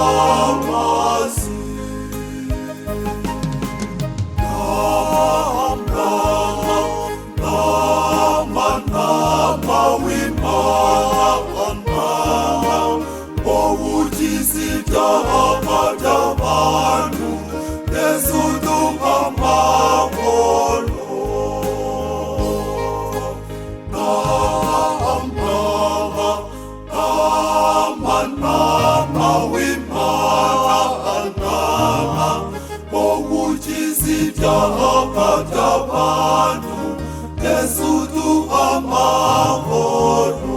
amazi. Nama w'Imana, wowe ukiza ibyaha by'abantu, Yesu duha amahoro. Nama w'Imana, wowe ukiza ibyaha by'abantu, Yesu duha amahoro.